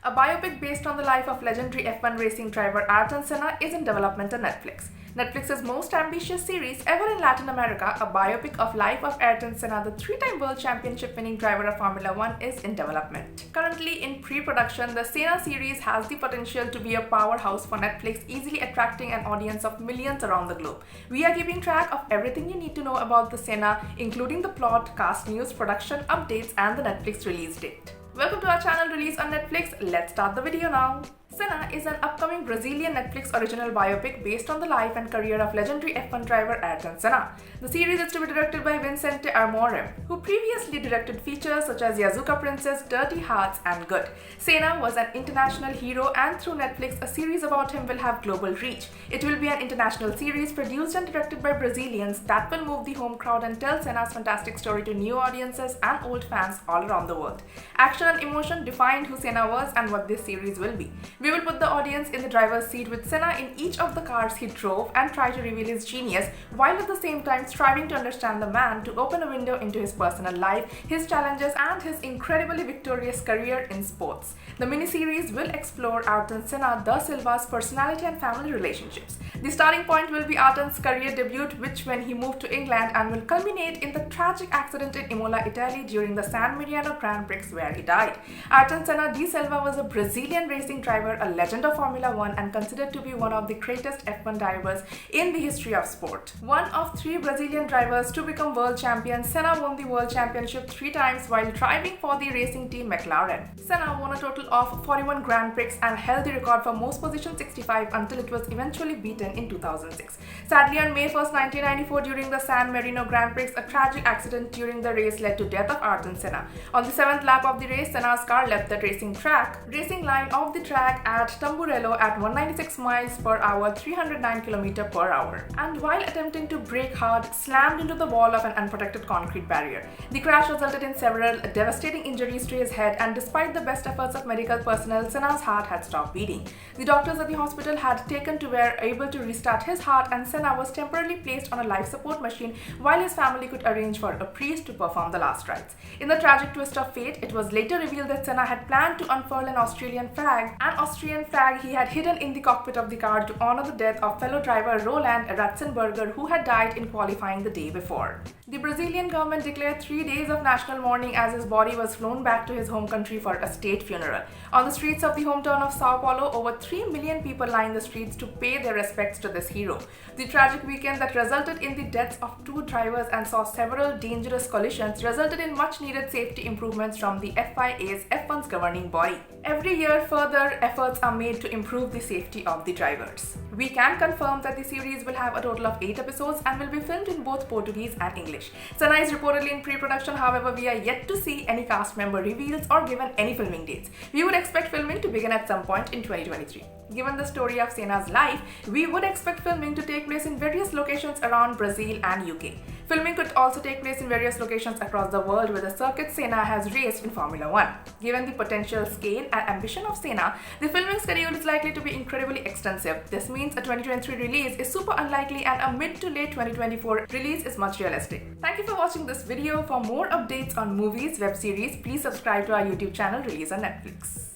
A biopic based on the life of legendary F1 racing driver Ayrton Senna is in development on Netflix. Netflix's most ambitious series ever in Latin America, a biopic of life of Ayrton Senna, the three-time World Championship winning driver of Formula One, is in development. Currently in pre-production, the Senna series has the potential to be a powerhouse for Netflix, easily attracting an audience of millions around the globe. We are keeping track of everything you need to know about the Senna, including the plot, cast news, production updates, and the Netflix release date. Welcome to our channel Release on Netflix. Let's start the video now. Senna is an upcoming Brazilian Netflix original biopic based on the life and career of legendary F1 driver Ayrton Senna. The series is to be directed by Vicente Armorem, who previously directed features such as Yazuka Princess, Dirty Hearts, and Good. Senna was an international hero, and through Netflix, a series about him will have global reach. It will be an international series produced and directed by Brazilians that will move the home crowd and tell Senna's fantastic story to new audiences and old fans all around the world. Action and emotion defined who Senna was and what this series will be. We will put the audience in the driver's seat with Senna in each of the cars he drove and try to reveal his genius, while at the same time striving to understand the man, to open a window into his personal life, his challenges, and his incredibly victorious career in sports. The miniseries will explore Ayrton Senna da Silva's personality and family relationships. The starting point will be Ayrton's career debut, which when he moved to England, and will culminate in the tragic accident in Imola, Italy during the San Mariano Grand Prix where he died. Ayrton Senna da Silva was a Brazilian racing driver, a legend of Formula One, and considered to be one of the greatest F1 drivers in the history of sport. One of three Brazilian drivers to become world champions, Senna won the world championship 3 times while driving for the racing team McLaren. Senna won a total of 41 Grand Prix and held the record for most positions 65 until it was eventually beaten in 2006. Sadly, on May 1, 1994, during the San Marino Grand Prix, a tragic accident during the race led to death of Ayrton Senna. On the 7th lap of the race, Senna's car left the racing line of the track at Tamburello at 196 miles per hour, 309 km per hour, and while attempting to brake hard, slammed into the wall of an unprotected concrete barrier. The crash resulted in several devastating injuries to his head, and despite the best efforts of medical personnel, Senna's heart had stopped beating. The doctors at the hospital had taken to were able to restart his heart, and Senna was temporarily placed on a life support machine while his family could arrange for a priest to perform the last rites. In the tragic twist of fate, it was later revealed that Senna had planned to unfurl an Austrian flag he had hidden in the cockpit of the car to honor the death of fellow driver Roland Ratzenberger, who had died in qualifying the day before. The Brazilian government declared 3 days of national mourning as his body was flown back to his home country for a state funeral. On the streets of the hometown of Sao Paulo, over 3 million people lined the streets to pay their respects to this hero. The tragic weekend that resulted in the deaths of 2 drivers and saw several dangerous collisions resulted in much needed safety improvements from the FIA's F1's governing body. Every year, further efforts are made to improve the safety of the drivers. We can confirm that the series will have a total of 8 episodes and will be filmed in both Portuguese and English. Senna is reportedly in pre-production, however, we are yet to see any cast member reveals or given any filming dates. We would expect filming to begin at some point in 2023. Given the story of Senna's life, we would expect filming to take place in various locations around Brazil and UK. Filming could also take place in various locations across the world where the circuit Senna has raced in Formula One. Given the potential scale and ambition of Senna, the filming schedule is likely to be incredibly extensive. This means a 2023 release is super unlikely and a mid to late 2024 release is much realistic. Thank you for watching this video. For more updates on movies, web series, please subscribe to our YouTube channel Release on Netflix.